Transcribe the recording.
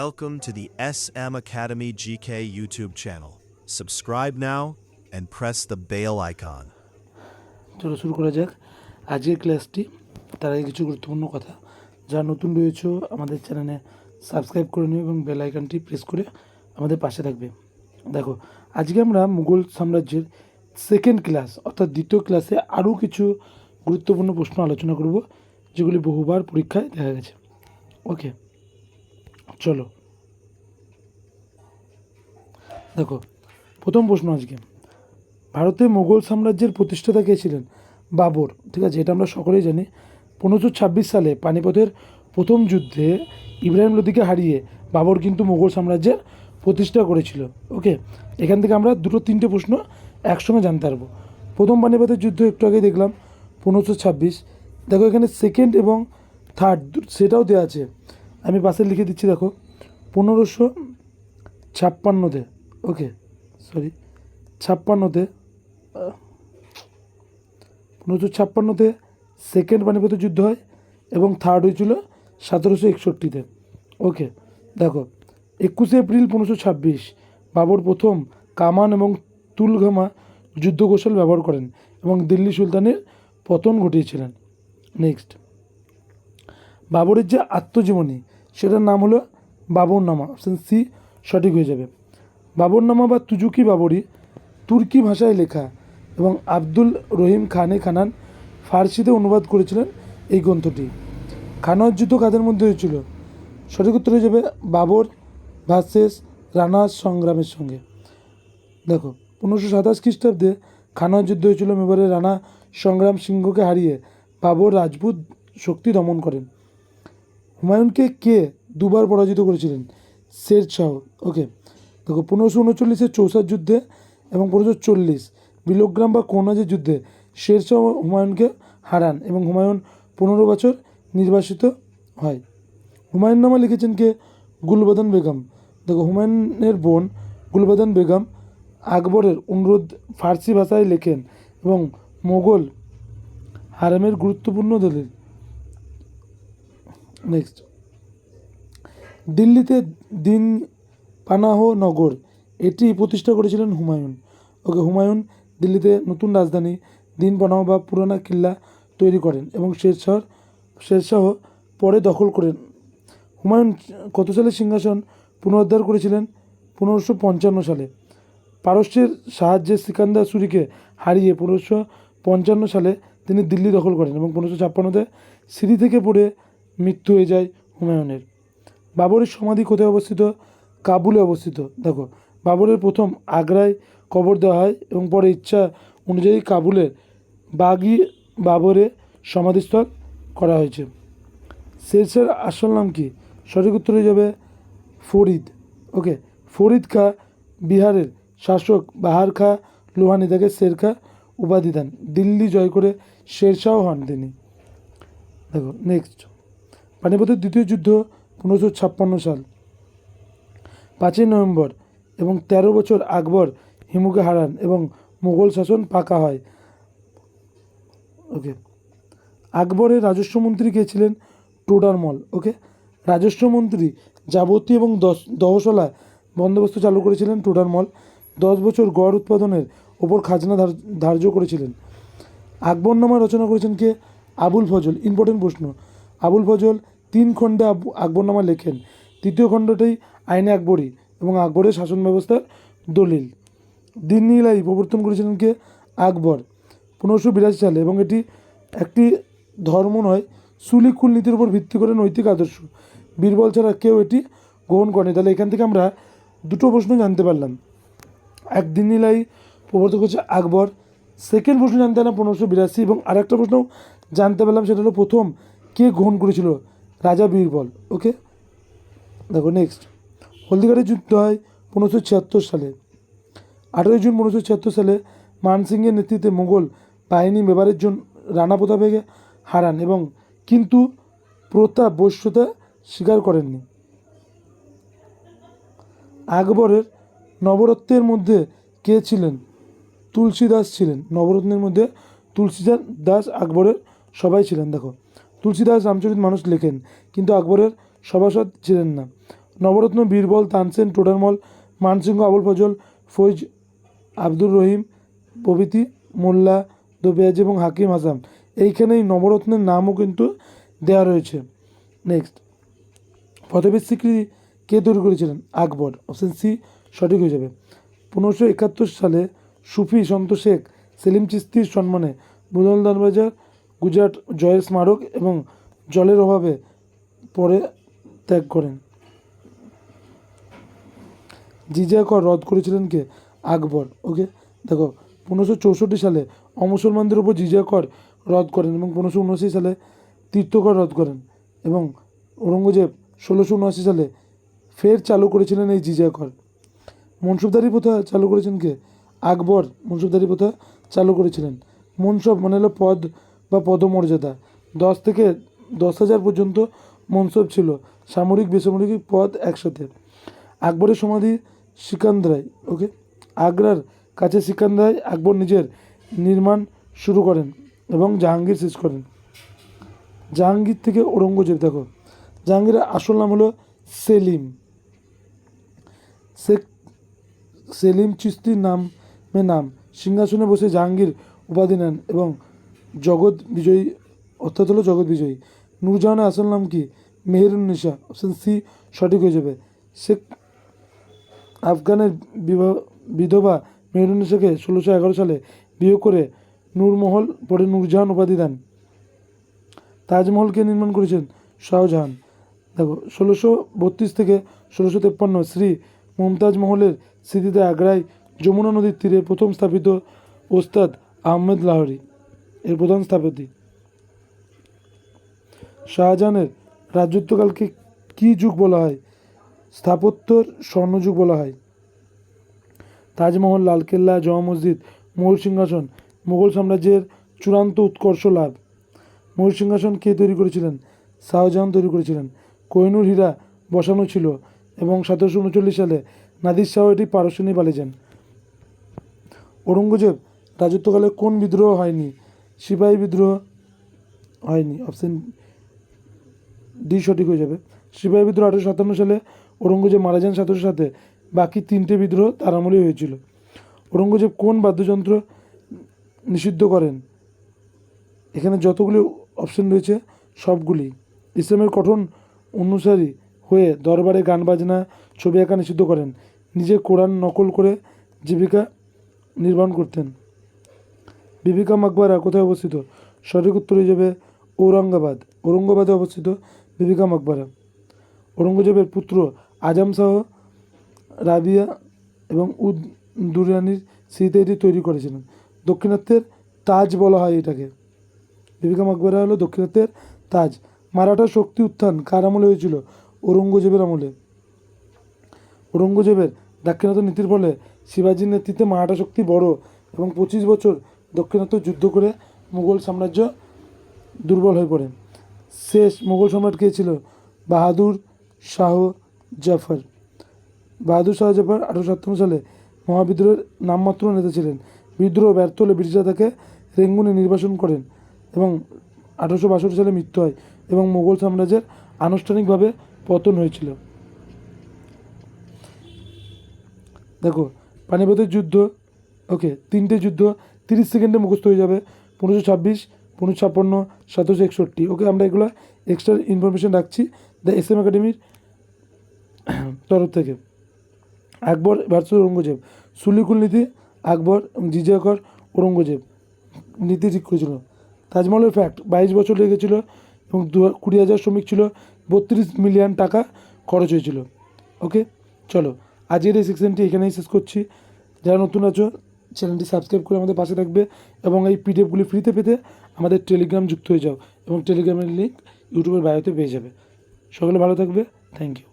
Welcome to the SM Academy GK YouTube channel. Subscribe now and press the bell icon. চলো শুরু করা যাক আজকের ক্লাসটি। তার আগে কিছু গুরুত্বপূর্ণ কথা, যারা নতুন রয়েছে আমাদের চ্যানেলে সাবস্ক্রাইব করে নিও এবং বেল আইকনটি প্রেস করে আমাদের পাশে থাকবে। দেখো, আজকে আমরা মুঘল সাম্রাজ্যের সেকেন্ড ক্লাস অর্থাৎ দ্বিতীয় ক্লাসে আরও কিছু গুরুত্বপূর্ণ প্রশ্ন আলোচনা করব, যেগুলি বহুবার পরীক্ষায় দেখা গেছে। ওকে, চলো দেখো, প্রথম প্রশ্ন আজকে, ভারতে মোগল সাম্রাজ্যের প্রতিষ্ঠাতা কে ছিলেন? বাবর। ঠিক আছে, এটা আমরা সকলেই জানি। 1526 সালে পানিপথের প্রথম যুদ্ধে ইব্রাহিম লোদিকে হারিয়ে বাবর কিন্তু মোগল সাম্রাজ্যের প্রতিষ্ঠা করেছিল। ওকে, এখান থেকে আমরা তিনটে প্রশ্ন একসঙ্গে জানতে পারবো। প্রথম পানিপথের যুদ্ধ একটু আগে দেখলাম 1526। দেখো এখানে সেকেন্ড এবং থার্ড সেটাও দেওয়া আছে, আমি পাশে লিখে দিচ্ছি। দেখো 1556-তে, ওকে সরি 1556-তে সেকেন্ড পানিপথের যুদ্ধ হয় এবং থার্ড হয়েছিল 1761-তে। ওকে, দেখো 21 এপ্রিল 1526 বাবর প্রথম কামান এবং তুলঘামা যুদ্ধ কৌশল ব্যবহার করেন এবং দিল্লি সুলতানের পতন ঘটিয়েছিলেন। নেক্সট, বাবরের যে আত্মজীবনী সেটার নাম হলো বাবরনামা। অপশান সি সঠিক হয়ে যাবে। বাবরনামা বা তুজুকি বাবরি তুর্কি ভাষায় লেখা এবং আব্দুল রহিম খানে খানান ফার্সিতে অনুবাদ করেছিলেন এই গ্রন্থটি। খানোয়ার যুদ্ধ কাদের মধ্যে হয়েছিল? সঠিক উত্তর হয়ে যাবে বাবর ভার্সেস রানার সংগ্রামের সঙ্গে। দেখো 1527 খ্রিস্টাব্দে খানোয়ার যুদ্ধ হয়েছিল। মেবারে রানা সংগ্রাম সিংহকে হারিয়ে বাবর রাজপুত শক্তি দমন করেন। হুমায়ুনকে কে দুবার পরাজিত করেছিলেন? শের শাহ। ওকে, দেখো 1539-এর চৌসার যুদ্ধে এবং 1540 বিলোগ্রাম বা কনৌজের যুদ্ধে শের শাহ হুমায়ুনকে হারান এবং হুমায়ুন 15 বছর নির্বাসিত হয়। হুমায়ুন নামা লিখেছেন কে? গুলবদন বেগম। দেখো হুমায়ুনের বোন গুলবদন বেগম আকবরের অনুরোধ ফার্সি ভাষায় লেখেন এবং মোগল হারামের গুরুত্বপূর্ণ দলিল। নেক্সট, দিল্লিতে দিন পানাহ নগর এটি প্রতিষ্ঠা করেছিলেন হুমায়ুন। ওকে, হুমায়ুন দিল্লিতে নতুন রাজধানী দিন পানাহ বা পুরানা কিল্লা তৈরি করেন এবং শেরশাহ পরে দখল করেন। হুমায়ুন কত সালে সিংহাসন পুনরুদ্ধার করেছিলেন? 1555 সালে। পারস্যের সাহায্যে সিকান্দার সুরিকে হারিয়ে 1555 সালে তিনি দিল্লি দখল করেন এবং 1556-তে সিঁড়ি থেকে পড়ে মৃত্যু হয়ে যায় হুমায়ুনের। বাবরের সমাধি কোথায় অবস্থিত? কাবুলে অবস্থিত। দেখো, বাবরের প্রথম আগ্রায় কবর দেওয়া হয় এবং পরে ইচ্ছা অনুযায়ী কাবুলের বাগি বাবরে সমাধিস্থল করা হয়েছে। শেরশাহর আসল নাম কি? সঠিক উত্তর হয়ে যাবে ফরিদ। ওকে, ফরিদ খা বিহারের শাসক বাহার খা লোহানি তাকে শের খা উপাধি দেন। দিল্লি জয় করে শেরশাহ হন তিনি। দেখো নেক্সট, পানিপথের দ্বিতীয় যুদ্ধ 1556 সাল 5ই নভেম্বর এবং 13 বছর আকবর হিমুকে হারান এবং মোগল শাসন পাকা হয়। ওকে, আকবরের রাজস্বমন্ত্রী কে ছিলেন? টোডারমল। ওকে, রাজস্বমন্ত্রী যাবতী এবং দহশলা বন্দোবস্ত চালু করেছিলেন টোডারমল। 10 বছর গড় উৎপাদনের ওপর খাজনা ধার্য করেছিলেন। আকবরনামা রচনা করেছেন কে? আবুল ফজল। ইম্পর্টেন্ট প্রশ্ন, আবুল ফজল 3 খণ্ডে আকবরনামা লেখেন। তৃতীয় খণ্ডটাই আইনে আকবরী এবং আকবরের শাসন ব্যবস্থার দলিল। দিন-ই-ইলাহি প্রবর্তন করেছিলেন কে? আকবর 1582 সালে এবং এটি একটি ধর্ম নয়, সুলিকুল নীতির উপর ভিত্তি করে নৈতিক আদর্শ। বীরবল ছাড়া কেউ এটি গ্রহণ করেনি। তাহলে এখান থেকে আমরা দুটো প্রশ্ন জানতে পারলাম। এক, দিন-ই-ইলাহি প্রবর্তক হচ্ছে আকবর। সেকেন্ড প্রশ্ন জানতে পারলাম 1582 এবং আরেকটা প্রশ্ন জানতে পারলাম, সেটা হলো প্রথম কে গ্রহণ করেছিল? রাজা বীরবল। ওকে, দেখো নেক্সট, হলদিঘাটের যুদ্ধ হয় 1576 সালে। 18 জুন 1576 সালে মানসিংহের নেতৃত্বে মোগল বাহিনী মেবারের জন্য রানা প্রতাপকে হারান এবং কিন্তু প্রতাপ বশ্যতা স্বীকার করেননি। আকবরের নবরত্নের মধ্যে কে ছিলেন? তুলসীদাস ছিলেন। নবরত্নের মধ্যে তুলসীদাস আকবরের সবাই ছিলেন। দেখো, তুলসীদাস রামচরিত মানুষ লেখেন কিন্তু আকবরের সভাসদ ছিলেন না। নবরত্ন বীরবল, তানসেন, টোডারমল, মানসিংহ, আবুল ফজল, ফৈজ, আব্দুর রহিম প্রভৃতি, মোল্লা, দোবেয়াজি এবং হাকিম হাসান। এইখানে এই নবরত্নের নামও কিন্তু দেওয়া রয়েছে। নেক্সট, ফতেবের সিক্রি কে তৈরি করেছিলেন? আকবর। অপশন সি সঠিক হয়ে যাবে। 1571 সালে সুফি সন্ত শেখ সেলিম চিশতির সম্মানে বুলন্দরবাজার গুজরাট জয়ের স্মারক এবং জলের অভাবে পরে ত্যাগ করেন। জিজিয়া কর রদ করেছিলেন কে? আকবর। ওকে, দেখো 1564 সালে অমুসলমানদের উপর জিজিয়া কর রদ করেন এবং 1579 সালে তীর্থকর রদ করেন এবং ঔরঙ্গজেব 1679 সালে ফের চালু করেছিলেন এই জিজিয়া কর। মনসুবদারি প্রথা চালু করেছেন কে? আকবর মনসুবদারি প্রথা চালু করেছিলেন। মনসব মানে হলো পদ বা পদমর্যাদা। 10 থেকে 10,000 পর্যন্ত মনসব ছিল, সামরিক বেসামরিক পদ একসাথে। আকবরের সমাধি সিকান্দ্রায়। ওকে, আগ্রার কাছে সিকান্দ্রায় আকবর নিজের নির্মাণ শুরু করেন এবং জাহাঙ্গীর শেষ করেন। জাহাঙ্গীর থেকে ঔরঙ্গজেব, দেখো জাহাঙ্গীরের আসল নাম হলো সেলিম। শেখ সেলিম চিশতির নাম সিংহাসনে বসে জাহাঙ্গীর উপাধি নেন এবং জগৎ বিজয়ী অর্থাৎ হলো জগৎ বিজয়ী। নূরজাহানের আসল নাম কি? মেহেরুন্নিসা। অপশন সি সঠিক হয়ে যাবে। শেখ আফগানের বিধবা মেহেরুন্নিসাকে 1611 সালে বিয়ে করে নূরমহল পরে নূরজাহান উপাধি দেন। তাজমহলকে নির্মাণ করেছেন শাহজাহান। দেখো 1632 থেকে 1653 শ্রী মুমতাজ মহলের স্মৃতিতে আগ্রায় যমুনা নদীর তীরে প্রথম স্থাপিত ওস্তাদ আহমেদ লাহোরি এর প্রধান স্থপতি। শাহজাহানের রাজত্বকালকে কী যুগ বলা হয়? স্থাপত্যর স্বর্ণযুগ বলা হয়। তাজমহল, লালকেল্লা, জমা মসজিদ, ময়ূর সিংহাসন, মুঘল সাম্রাজ্যের চূড়ান্ত উৎকর্ষ লাভ। ময়ূর সিংহাসন কে তৈরি করেছিলেন? শাহজাহান তৈরি করেছিলেন। কোহিনূর হীরা বসানো ছিল এবং 1739 সালে নাদির শাহ এটি পারস্যে নিয়ে পালিয়ে যান। ঔরঙ্গজেব রাজত্বকালে কোন বিদ্রোহ হয়নি? সিপাহী বিদ্রোহ হয়নি। অপশন ডি সঠিক হয়ে যাবে। সিপাহী বিদ্রোহ 1857 সালে ঔরঙ্গজেব মারা যান 1700 সাথে। বাকি 3টে বিদ্রোহ তার আমলেই হয়েছিল। ঔরঙ্গজেব কোন বাদ্যযন্ত্র নিষিদ্ধ করেন? এখানে যতগুলি অপশন রয়েছে সবগুলি। ইসলামের কঠোর অনুসারী হয়ে দরবারে গান বাজনা ছবি আঁকা নিষিদ্ধ করেন। নিজে কোরআন নকল করে জীবিকা নির্বাহ করতেন। বিবিকা মাকবারা কোথায় অবস্থিত? সঠিক উত্তর হয়ে যাবে ঔরঙ্গাবাদ। ঔরঙ্গাবাদে অবস্থিত বিবিকা মাকবারা। ঔরঙ্গজেবের পুত্র আজম শাহ রাবিয়া এবং উদ দুরানির স্মৃতিতে এটি তৈরি করেছিলেন। দক্ষিণাত্যের তাজ বলা হয় এটাকে। বিবিকা মাকবারা হলো দক্ষিণাত্যের তাজ। মারাঠা শক্তি উত্থান কার আমলে হয়েছিল? ঔরঙ্গজেবের আমলে। ঔরঙ্গজেবের দাক্ষিণাত্য নীতির ফলে শিবাজির নেতৃত্বে মারাঠা শক্তি বড় এবং 25 বছর দাক্ষিণাত্য যুদ্ধ করে মুঘল সাম্রাজ্য দুর্বল হয়ে পড়ে। শেষ মুঘল সম্রাট কে ছিল? বাহাদুর শাহ জাফর। বাহাদুর শাহ জাফর 1857 সালে মহাবিদ্রোহের নামমাত্র নেতা ছিলেন। বিদ্রোহ ব্যর্থ হলে ব্রিটিশরা তাকে রেঙ্গুনে নির্বাসন করেন এবং 1862 সালে মৃত্যু হয় এবং মুঘল সাম্রাজ্যের আনুষ্ঠানিকভাবে পতন হয়েছিল। দেখো পানিপথের যুদ্ধ, ওকে 3টে যুদ্ধ 30 সেকেন্ডে মুখস্থ হয়ে যাবে। 1526, 1556, 1761। ওকে, আমরা এগুলো এক্সট্রা ইনফরমেশন রাখছি দ্য SM একাডেমির তরফ থেকে। আকবর ভার্সেস ঔরঙ্গজেব। সুলিকুল নীতি আকবর এবং জিজিয়া কর ঔরঙ্গজেব নীতি ঠিক করেছিল। তাজমহলের ফ্যাক্ট 22 বছর লেগেছিল এবং 20,000 শ্রমিক ছিল, 32 মিলিয়ন টাকা খরচ হয়েছিল। ওকে, চলো আজকের এই সেকশনটি এখানেই শেষ করছি। যারা নতুন আছো চ্যানেলটি সাবস্ক্রাইব করে আমাদের পাশে থাকবে এবং এই PDF-গুলি ফ্রিতে পেতে আমাদের টেলিগ্রাম যুক্ত হয়ে যাও এবং টেলিগ্রামের লিঙ্ক ইউটিউবের বায়োতে পেয়ে যাবে। সকলে ভালো থাকবে। Thank you.